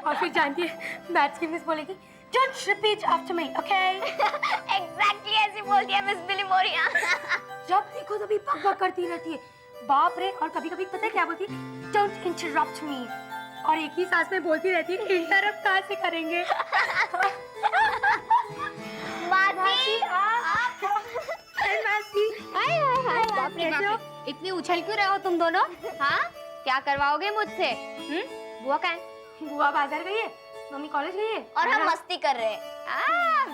और फिर जानती है मैथ्स की मिस बोलेगी Don't repeat after me, okay? Exactly ऐसी बोलती है मिस बिली मोरिया। जब देखो तभी बक बक करती रहती है। बाप रे, और कभी-कभी पता है क्या बोलती है? Don't interrupt me. और एक ही सांस में बोलती रहती है इंटरप्ट कहाँ से करेंगे? मासी आप मासी हाय हाय हाय बाप रे कैसे हो? बाप रे, इतनी उछल क्यों रहे हो तुम दोनों? हाँ क्या करवाओगे मुझसे? बुआ कहाँ है? बुआ बाजार गई है, मम्मी कॉलेज गई है और हम मस्ती कर रहे हैं।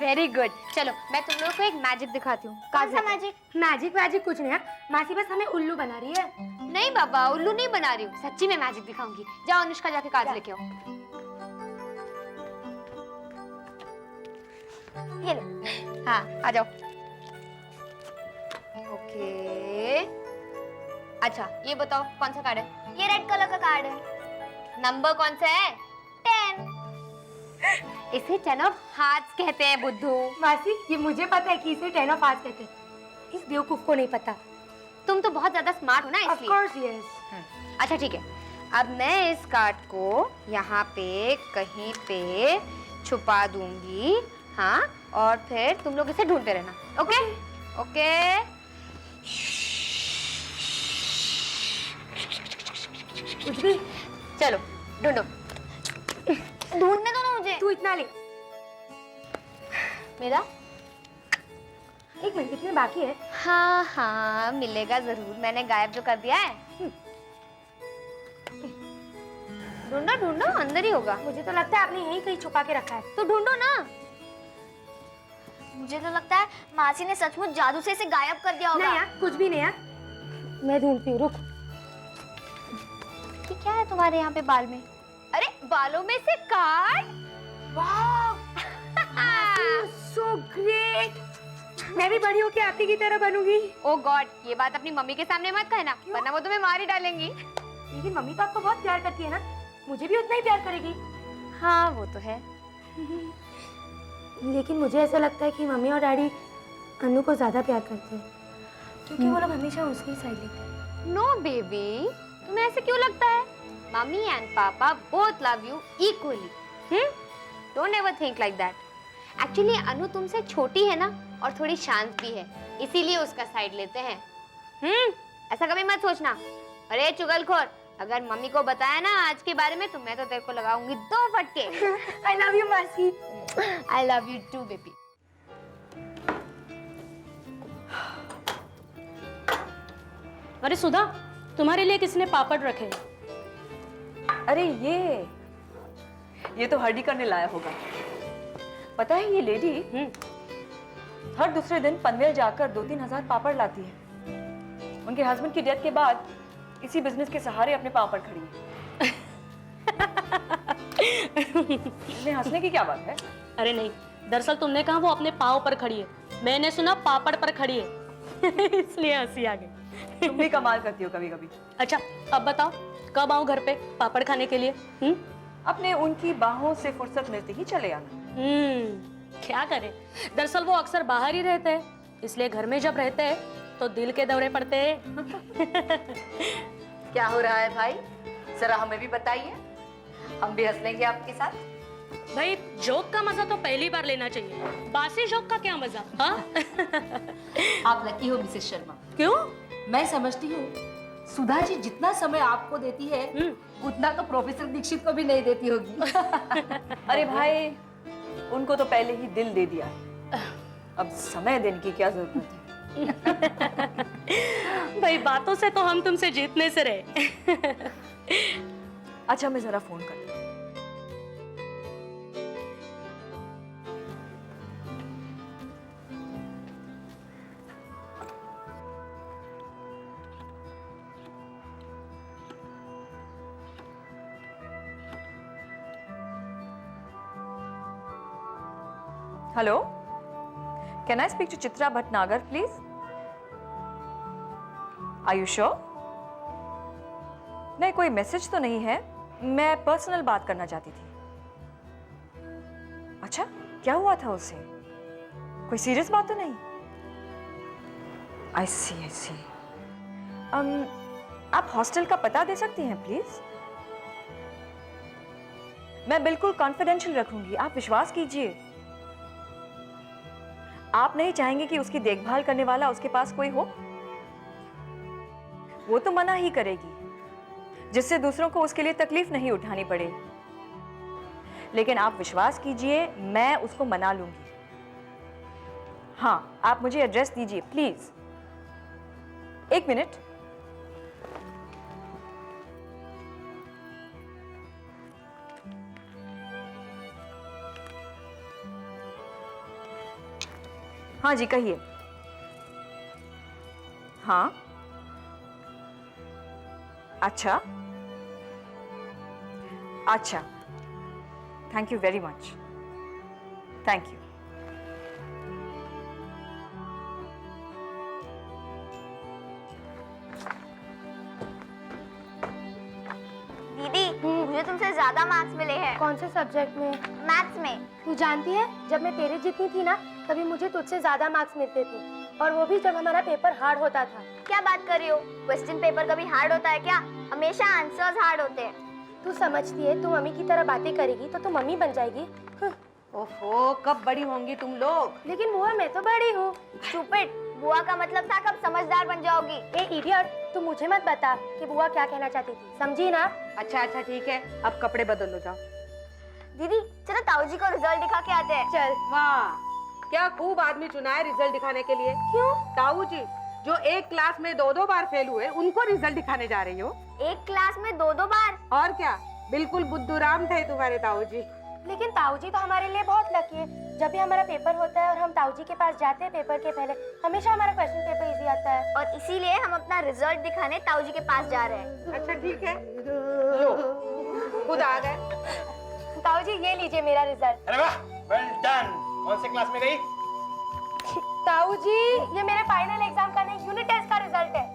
Very good. चलो मैं तुम लोगों को एक मैजिक दिखाती हूँ। कौन सा मैजिक? मैजिक कुछ नहीं है, मासी बस हमें उल्लू बना रही है। नहीं बाबा उल्लू नहीं बना रही हूँ, सच्ची में मैजिक दिखाऊंगी। जाओ अनुष्का जाके कागज लेके आओ। ये लो। हाँ आ जाओ। ओके अच्छा ये बताओ कौन सा कार्ड है? ये रेड कलर का कार्ड है। नंबर कौन सा है? 10। इसे 10 ऑफ हार्ट्स कहते हैं बुद्धू। मासी ये मुझे पता है कि इसे 10 ऑफ हार्ट्स कहते हैं, इस बेवकूफ को नहीं पता। तुम तो बहुत ज्यादा स्मार्ट हो ना Of इसलिए। course yes. अच्छा ठीक है, अब मैं इस कार्ड को यहाँ पे कहीं पे छुपा दूंगी। हाँ और फिर तुम लोग इसे ढूंढते रहना। ओके ओके कुछ भी चलो ढूंढो। ढूंढने दो ना मुझे। तू इतना ले। मेरा एक मिनट कितने बाकी है? हाँ हाँ मिलेगा जरूर, मैंने गायब जो कर दिया है। ढूंढो ढूंढो अंदर ही होगा। मुझे तो लगता है आपने यहीं कहीं छुपा के रखा है। तो ढूंढो ना। मुझे तो लगता है मासी ने सचमुच जादू से इसे गायब कर दिया होगा। नहीं यार कुछ भी नहीं यार, मैं ढूंढती हूँ रुक। ये क्या है तुम्हारे यहाँ पे बाल में? अरे बालों में से कार्ड। वाह सो ग्रेट, मैं भी बड़ी होके आपकी की तरह बनूंगी। ओ गॉड ये बात अपनी मम्मी के सामने मत कहना, वरना वो तुम्हें मार ही डालेंगी। लेकिन मम्मी तो आपको बहुत प्यार करती है ना, मुझे भी उतना ही प्यार करेगी। हाँ वो तो है। लेकिन मुझे ऐसा लगता है कि मम्मी और डैडी अनु को ज्यादा प्यार करते हैं, क्योंकि वो लोग हमेशा उसकी साइड लेते हैं। नो बेबी तुम्हें ऐसे क्यों लगता है? Mummy and papa both love you equally. Don't ever think like that. Actually Anu तुमसे छोटी है ना और थोड़ी शांत भी है, इसीलिए उसका साइड लेते हैं। ऐसा कभी मत सोचना। अरे चुगलखोर, अगर मम्मी को बताया ना आज के बारे में तो मैं तो तेरे को लगाऊंगी 2 फटके। I love you मासी। I love you too baby। अरे सुधा, तुम्हारे लिए किसने पापड़ रखे? अरे ये तो हरडी करने लाया होगा। पता है ये लेडी हर दूसरे दिन पनवेल जाकर 2-3 हजार पापड़ लाती है। उनके हस्बैंड की डेथ के बाद इसी बिजनेस के सहारे अपने पाँव पर खड़ी है। इसमें हंसने की क्या बात है? अरे नहीं, दरअसल तुमने कहा वो अपने पाँव पर खड़ी है, मैंने सुना पापड़ पर खड़ी है। इसलिए हंसी आ गई। तुम भी कमाल करती हो कभी कभी। अच्छा अब बताओ कब आऊं घर पे पापड़ खाने के लिए? अपने उनकी बाहों से फुर्सत मिलती ही चले आना। क्या करें, दरअसल वो अक्सर बाहर ही रहते हैं, इसलिए घर में जब रहते हैं तो दिल के दौरे पड़ते हैं। क्या हो रहा है भाई, जरा हमें भी बताइए, हम भी हंस लेंगे आपके साथ। भाई जोक का मजा तो पहली बार लेना चाहिए, बासी जोक का क्या मजा? हाँ? आप लकी हो मिसेस शर्मा। क्यों? मैं समझती हूँ सुधा जी जितना समय आपको देती है उतना तो प्रोफेसर दीक्षित को भी नहीं देती होगी। अरे भाई उनको तो पहले ही दिल दे दिया है, अब समय देने की क्या जरूरत है? भाई बातों से तो हम तुमसे जीतने से रहे। अच्छा मैं जरा फोन करती हूँ। Hello, can I speak to Chitra Bhatnagar please? Are you sure? नहीं कोई मैसेज तो नहीं है, मैं पर्सनल बात करना चाहती थी। अच्छा क्या हुआ था उसे? कोई सीरियस बात तो नहीं? आई सी। आप हॉस्टल का पता दे सकती हैं प्लीज? मैं बिल्कुल कॉन्फिडेंशियल रखूंगी, आप विश्वास कीजिए। आप नहीं चाहेंगे कि उसकी देखभाल करने वाला उसके पास कोई हो? वो तो मना ही करेगी, जिससे दूसरों को उसके लिए तकलीफ नहीं उठानी पड़े। लेकिन आप विश्वास कीजिए, मैं उसको मना लूंगी। हाँ, आप मुझे एड्रेस दीजिए प्लीज। 1 मिनट। हाँ जी, कहिए। हाँ, अच्छा अच्छा, thank you very much, thank you. दीदी, मुझे तुमसे ज्यादा मार्क्स मिले हैं कौन से सब्जेक्ट में? मैथ्स में। तू जानती है, जब मैं तेरे जितनी थी ना, तभी मुझे तुझसे ज्यादा मार्क्स मिलते थे, और वो भी जब हमारा पेपर हार्ड होता था। क्या बात कर रही हो? क्वेश्चन पेपर कभी हार्ड होता है क्या? हमेशा आंसर्स हार्ड होते हैं। तू समझती है, तू मम्मी की तरह बातें करेगी तो तू मम्मी बन जाएगी। ओहो, कब बड़ी होंगी तुम लोग? लेकिन बुआ, मैं तो बड़ी हूँ। स्टूपिड, बुआ का मतलब था कब समझदार बन जाओगी। ए इडियट, तू मुझे मत बता कि बुआ क्या कहना चाहती थी, समझी ना? अच्छा अच्छा ठीक है, अब कपड़े बदल लो, जाओ। दीदी, चलो ताऊ जी को रिजल्ट दिखा के आते हैं। चल। वाह, क्या खूब आदमी चुना है रिजल्ट दिखाने के लिए। क्यों? ताऊ जी, जो एक क्लास में 2-2 बार फेल हुए, उनको रिजल्ट दिखाने जा रही हो? एक क्लास में 2-2 बार? और क्या, बिल्कुल बुद्धूराम थे तुम्हारे ताऊ जी। लेकिन ताऊ जी तो हमारे लिए बहुत लकी है। जब भी हमारा पेपर होता है और हम ताऊ जी के पास जाते हैं पेपर के पहले, हमेशा हमारा क्वेश्चन पेपर इजी आता है। और इसीलिए हम अपना रिजल्ट दिखाने ताऊ जी के पास जा रहे हैं। अच्छा ठीक है, लो खुद आ गए। ताऊ जी, ये लीजिए मेरा रिजल्ट। अरे वाह, वेल डन। कौन से क्लास में गई? ताऊ जी, ये मेरे फाइनल एग्जाम का नहीं, यूनिट टेस्ट का रिजल्ट है।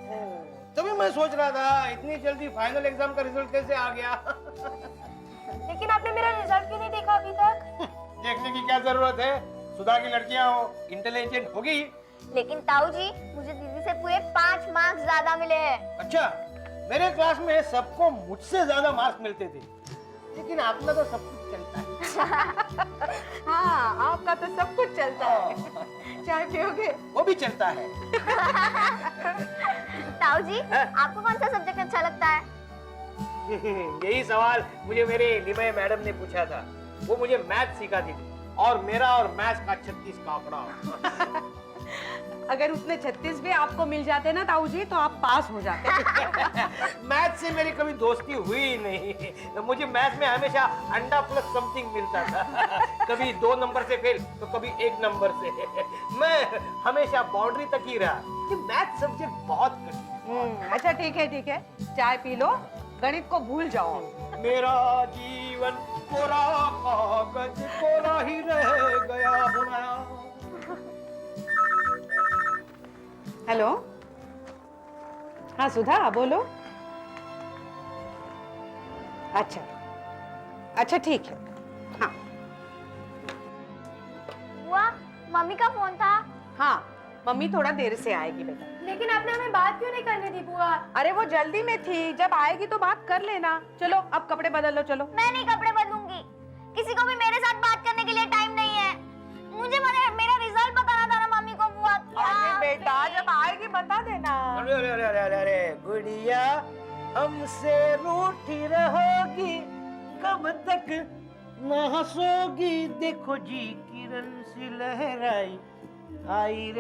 तभी मैं सोच रहा था इतनी जल्दी फाइनल एग्जाम का रिजल्ट कैसे आ गया। लेकिन आपने मेरा रिजल्ट क्यों नहीं देखा अभी तक? देखने की क्या जरूरत है, सुधा की लड़कियां हो, इंटेलिजेंट होगी। लेकिन ताऊ जी, मुझे दीदी से पूरे 5 मार्क्स ज्यादा मिले हैं। अच्छा, मेरे क्लास में सबको मुझसे ज्यादा मार्क्स मिलते थे, लेकिन आपका तो सब कुछ चलता है। हाँ, आपका तो सब कुछ चलता है। चाय पियोगे? वो भी चलता है। ताऊ जी, आपको कौन सा सब्जेक्ट अच्छा लगता है? यही सवाल मुझे मेरे लिमय मैडम ने पूछा था। वो मुझे मैथ सिखाती थी, और मेरा और मैथ्स का 36 का आंकड़ा। अगर उसने 36 भी आपको मिल जाते ना ताऊ जी, तो आप पास हो जाते। मैथ से मेरी कभी दोस्ती हुई ही नहीं। मुझे मैथ में हमेशा अंडा प्लस समथिंग मिलता था। कभी 2 नंबर से फेल तो कभी 1 नंबर से। मैं हमेशा बाउंड्री तक ही रहा। ये मैथ सब्जेक्ट बहुत कठिन है। अच्छा ठीक है, चाय पी लो, गणित को भूल जाओ। मेरा जीवन कोरा कागज कोरा ही रह गया होना। हेलो, हाँ सुधा, बोलो। अच्छा ठीक है, हाँ बुआ, मम्मी का फोन था। हाँ, मम्मी थोड़ा देर से आएगी बेटा। लेकिन आपने हमें बात क्यों नहीं करने दी बुआ? अरे वो जल्दी में थी, जब आएगी तो बात कर लेना। चलो अब कपड़े बदल लो, चलो। मैं नहीं कपड़े बदलूंगी, किसी को भी मेरे साथ बात करने के लिए टाइम नहीं है। मुझे मेरा रिजल्ट बताना था ना मम्मी को। बुआ, अरे बेटा, जब आएगी बता देना। अरे अरे अरे अरे अरे गुड़िया, हमसे रूठी रहोगी कब तक न हंसोगी। देखो जी किरण सी लहराई, आई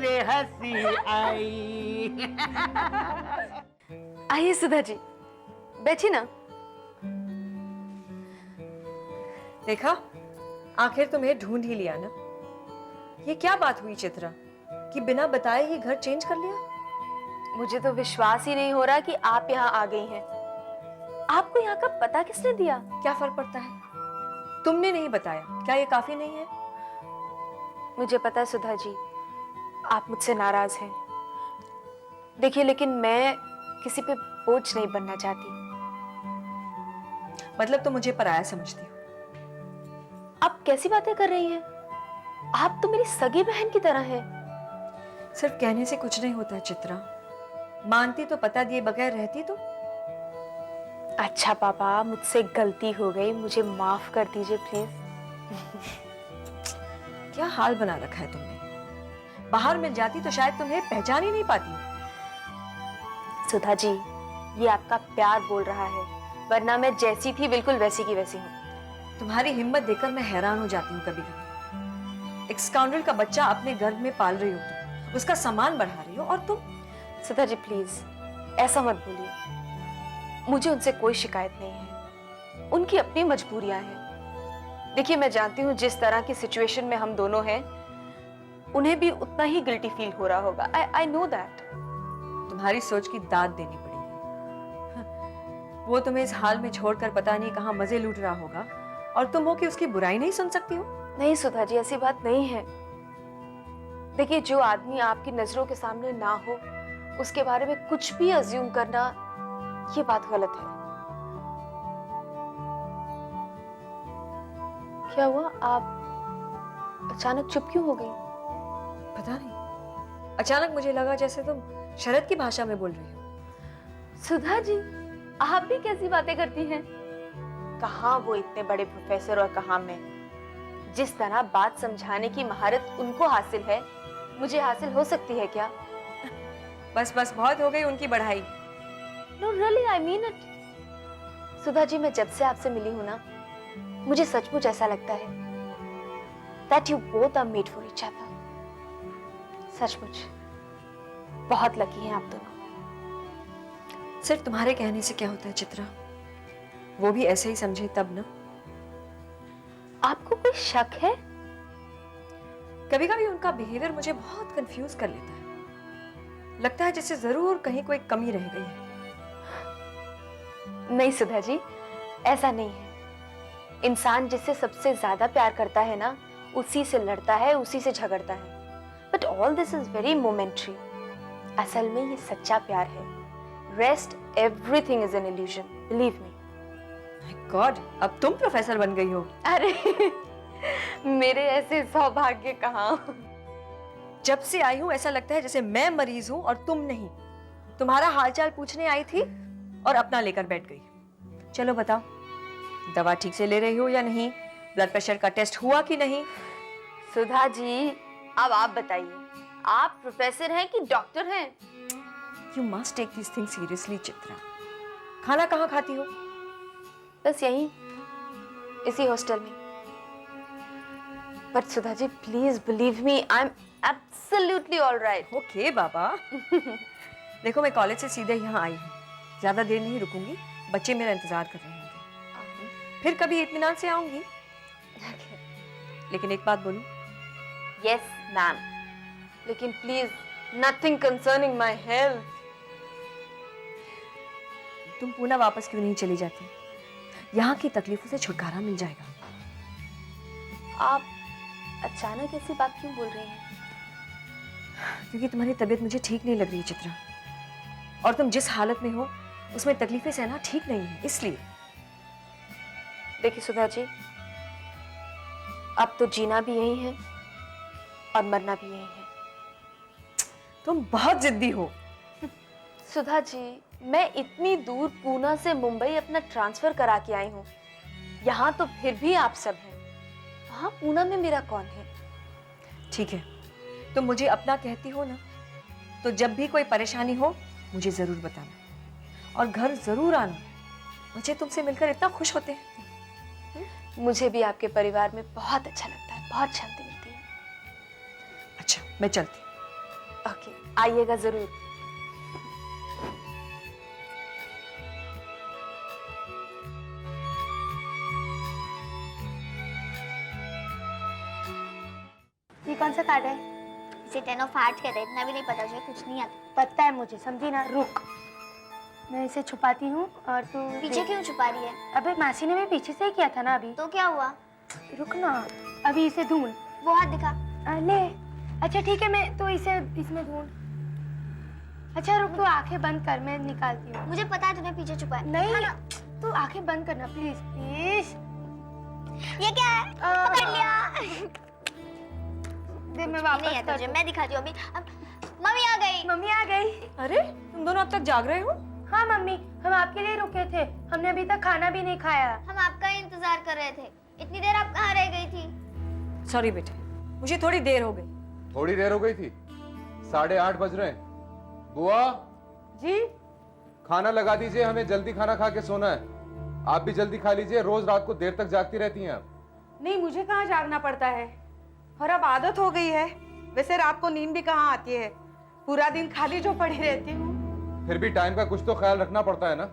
रे हंसी आई। आइए सुधा जी, बैठी ना। देखा, आखिर तुम्हें ढूंढ ही लिया ना। ये क्या बात हुई चित्रा कि बिना बताए ही घर चेंज कर लिया? मुझे तो विश्वास ही नहीं हो रहा कि आप यहाँ आ गई हैं। आपको यहाँ का पता किसने दिया? क्या फर्क पड़ता है, तुमने नहीं बताया, क्या ये काफी नहीं है? मुझे पता है सुधा जी, आप मुझसे नाराज हैं। देखिए, लेकिन मैं किसी पे बोझ नहीं बनना चाहती। मतलब तुम मुझे पराया समझती हो? आप कैसी बातें कर रही हैं? आप तो मेरी सगी बहन की तरह हैं। सिर्फ कहने से कुछ नहीं होता चित्रा। मानती तो पता दिए बगैर रहती तो। अच्छा पापा, मुझसे गलती हो गई, मुझे माफ कर दीजिए प्लीज। क्या हाल बना रखा है तुमने। बाहर मिल जाती तो शायद तुम्हें पहचान ही नहीं पाती। सुधा जी, ये आपका प्यार बोल रहा है, वरना मैं जैसी थी बिल्कुल वैसी की वैसी हूँ। तुम्हारी हिम्मत देखकर मैं हैरान हो जाती हूँ कभी कभी। एक स्काउंड्रल का बच्चा अपने घर में पाल रही हो तुम, उसका सामान बढ़ा रही हो, और तुम। सुधा जी प्लीज ऐसा मत बोलिए, मुझे उनसे कोई शिकायत नहीं है, उनकी अपनी मजबूरियां हैं। देखिए, मैं जानती हूँ जिस तरह की सिचुएशन में हम दोनों हैं, उन्हें भी उतना ही गिल्टी फील हो रहा होगा। I know that. तुम्हारी सोच की दाद देनी पड़ेगी। वो तुम्हें इस हाल में छोड़कर पता नहीं कहाँ मजे लूट रहा होगा, और तुम हो कि उसकी बुराई नहीं सुन सकती हो। नहीं सुधा जी, ऐसी बात नहीं है। देखिए, जो आदमी आपकी नजरों के सामने ना हो, उसके बारे में कुछ भी अज्यूम करना, ये बात गलत है। क्या हुआ, आप अचानक चुप क्यों हो गई? पता नहीं, अचानक मुझे लगा जैसे तुम शरद की भाषा में बोल रही हो। सुधा जी, आप भी कैसी बातें करती हैं? कहाँ वो इतने बड़े प्रोफेसर और कहाँ मैं। जिस तरह बात समझाने की महारत उनको हासिल है, मुझे हासिल हो सकती है क्या? बस बस, बहुत हो गई उनकी बढ़ाई। No, really, I mean it. Sudha ji, मैं जब से आपसे मिली हूं ना, मुझे सचमुच ऐसा लगता है that you both are made for each other. सचमुच बहुत लकी हैं आप दोनों। सिर्फ तुम्हारे कहने से क्या होता है चित्रा, वो भी ऐसे ही समझे तब ना। आपको कोई शक है? कभी कभी उनका बिहेवियर मुझे बहुत कंफ्यूज कर लेता है। लगता है जैसे जरूर कहीं कोई कमी रह गई है। नहीं सुधा जी, ऐसा नहीं है। इंसान जिससे सबसे ज्यादा प्यार करता है ना, उसी से लड़ता है, उसी से झगड़ता है। But all this is very momentary. असल में ये सच्चा प्यार है। Rest everything is an illusion, believe me. My God, अब तुम प्रोफेसर बन गई हो। अरे मेरे ऐसे सौभाग्य कहाँ। जब से आई हूं ऐसा लगता है जैसे मैं मरीज हूं और तुम नहीं। तुम्हारा हालचाल पूछने आई थी और अपना लेकर बैठ गई। चलो बताओ, दवा ठीक से ले रही हो या नहीं? ब्लड प्रेशर का टेस्ट हुआ कि नहीं? सुधा जी, अब आप बताइए, आप प्रोफेसर हैं कि डॉक्टर हैं? You must take these things seriously, Chitra. खाना कहाँ खाती हो? बस यहीं, इसी हॉस्टल में। But Sudha ji, please believe me, I am absolutely alright. Okay बाबा। देखो, मैं कॉलेज से सीधे यहाँ आई हूँ, ज्यादा देर नहीं रुकूंगी, बच्चे मेरा इंतजार कर रहे होंगे। फिर कभी इत्मीनान से आऊंगी। लेकिन एक बात बोलूं? यस मैम, लेकिन please nothing concerning my health. तुम पूना वापस क्यों नहीं चली जाती? यहाँ की तकलीफों से छुटकारा मिल जाएगा। आप अचानक ऐसी बात क्यों बोल रही हैं? क्योंकि तुम्हारी तबीयत मुझे ठीक नहीं लग रही है चित्रा, और तुम जिस हालत में हो उसमें तकलीफें सहना ठीक नहीं है, इसलिए। देखिए सुधा जी, अब तो जीना भी यही है और मरना भी यही है। तुम बहुत जिद्दी हो। सुधा जी, मैं इतनी दूर पूना से मुंबई अपना ट्रांसफर करा के आई हूँ। यहाँ तो फिर भी आप सब हैं, वहाँ पूना में मेरा कौन है? ठीक है, तुम मुझे अपना कहती हो ना, तो जब भी कोई परेशानी हो मुझे जरूर बताना, और घर जरूर आना। मुझे तुमसे मिलकर इतना खुश होते हैं। मुझे भी आपके परिवार में बहुत अच्छा लगता है, बहुत शांति मिलती है। अच्छा, मैं चलती हूँ। ओके, आइएगा जरूर। ये कौन सा कार्ड है? इसे 10 ऑफ हार्ट कहते हैं, इतना भी नहीं पता, जो कुछ नहीं आता। पता है मुझे, समझी ना। रुक, मैं इसे छुपाती हूँ और तू पीछे क्यों छुपा रही है? अबे मासी ने भी पीछे से ही किया था ना अभी। तो क्या हुआ? रुक ना, अभी इसे ढूंढ। वो हाथ दिखा। ले, अच्छा ठीक है, मैं तो इसे इसमें ढूंढ। अच्छा रुक, तू आंखें बंद कर, मैं निकालती हूँ। मुझे पता है तूने पीछे छुपा है। नहीं, तू आंखें बंद करना प्लीज प्लीज। ये क्या है? पकड़ लिया। दे, मैं नहीं वापस है कर तुझे, दूँ। मैं दिखाती हूँ अभी। मम्मी आ गई। मम्मी आ गई। अरे, तुम दोनों अब तक जाग रहे हो? हाँ मम्मी, हम आपके लिए रुके थे, हमने अभी तक खाना भी नहीं खाया। हम आपका ही इंतजार कर रहे थे। इतनी देर आप कहाँ रह गई थी? सॉरी बेटे, मुझे थोड़ी देर हो गई। थोड़ी देर हो गई थी? 8:30 बज रहे हैं। बुआ जी खाना लगा दीजिए, हमें जल्दी खाना खा के सोना है। आप भी जल्दी खा लीजिए, रोज रात को देर तक जागती रहती हैं आप। नहीं, मुझे कहाँ जागना पड़ता है, और अब आदत हो गई है। वैसे रात को नींद भी कहाँ आती है, पूरा दिन खाली जो पड़ी रहती हूँ। फिर भी टाइम का कुछ तो ख्याल रखना पड़ता है ना।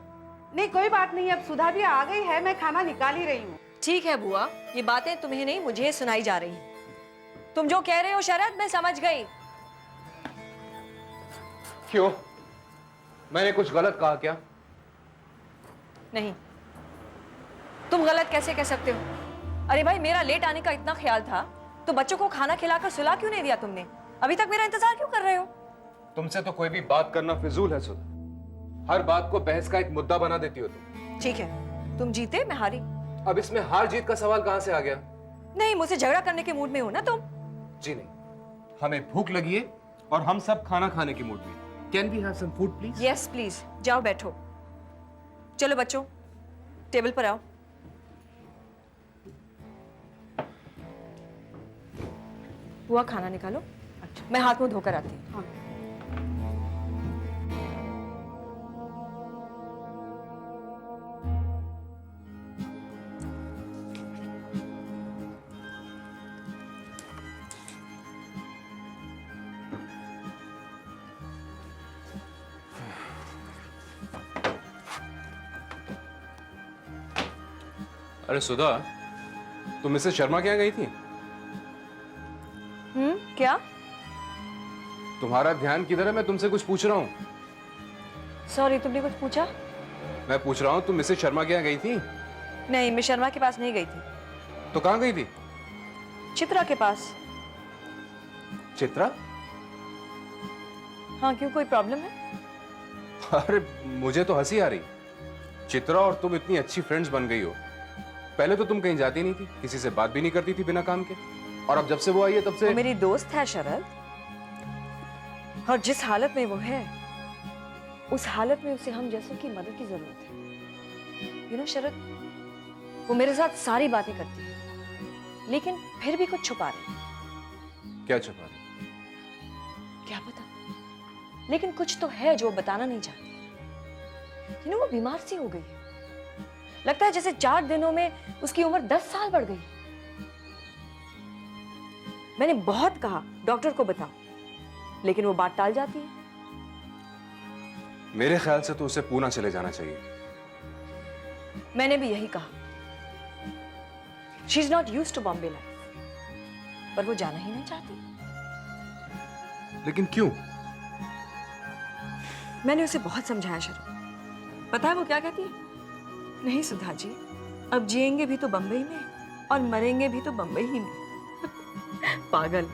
नहीं कोई बात नहीं, अब सुधा भी आ गई है, मैं खाना निकाल ही रही हूँ। ठीक है बुआ, ये बातें तुम्हें नहीं मुझे सुनाई जा रही। तुम जो कह रहे हो शरद, मैं समझ गई। क्यों, मैंने कुछ गलत कहा क्या? नहीं, तुम गलत कैसे कह सकते हो? अरे भाई, मेरा लेट आने का इतना ख्याल था तो बच्चों को खाना खिलाकर सुला क्यों नहीं दिया तुमने? अभी तक मेरा इंतजार क्यों कर रहे हो? तुमसे तो कोई भी बात करना फिजूल है सुधा। हर बात को बहस का एक मुद्दा बना देती हो तुम। ठीक है, तुम जीते, मैं हारी। अब इसमें हार जीत का सवाल कहां से आ गया? नहीं, मुझसे झगड़ा करने के मूड में हो ना तुम? जी नहीं, हमें भूख लगी है और हम सब खाना खाने की मूड में। Can we have some food please? Yes please, जाओ बैठो। चलो बच्चों, टेबल पर आओ। बुआ खाना निकालो। अच्छा, मैं हाथ मुंह धोकर आती हूँ। हाँ। अरे सुधा, तुम मिसेस शर्मा के यहाँ गई थी? क्या? तुम्हारा ध्यान किधर है? मैं तुमसे कुछ पूछ रहा हूँ। सॉरी, तुमने कुछ पूछा? मैं पूछ रहा हूँ, तुम मिसेस शर्मा के यहाँ गई थी? नहीं, मैं शर्मा के पास नहीं गई थी। तो कहाँ गई थी? चित्रा के पास। चित्रा? हाँ, क्यों, कोई प्रॉब्लम है? अरे मुझे तो हंसी आ रही। चित्रा और तुम इतनी अच्छी फ्रेंड्स बन गई हो। पहले तो तुम कहीं जाती नहीं थी, किसी से बात भी नहीं करती थी बिना काम के, और अब जब से वो आई है तब से। वो मेरी दोस्त है शरद, और जिस हालत में वो है उस हालत में उसे हम जैसों की मदद की जरूरत है। यू नो शरद, वो मेरे साथ सारी बातें करती है लेकिन फिर भी कुछ छुपा रही है। क्या छुपा रही? क्या पता, लेकिन कुछ तो है जो बताना नहीं चाहती। यू नो, वो बीमार सी हो गई है। लगता है जैसे 4 दिनों में उसकी उम्र 10 साल बढ़ गई। मैंने बहुत कहा डॉक्टर को बताओ, लेकिन वो बात टाल जाती है। मेरे ख्याल से तो उसे पूना चले जाना चाहिए। मैंने भी यही कहा। She is not used to Bombay life, पर वो जाना ही नहीं चाहती। लेकिन क्यों? मैंने उसे बहुत समझाया शर्मा। पता है वो क्या कहती है? नहीं सुधा जी, अब जिएंगे भी तो बम्बई में और मरेंगे भी तो बम्बई ही में। पागल।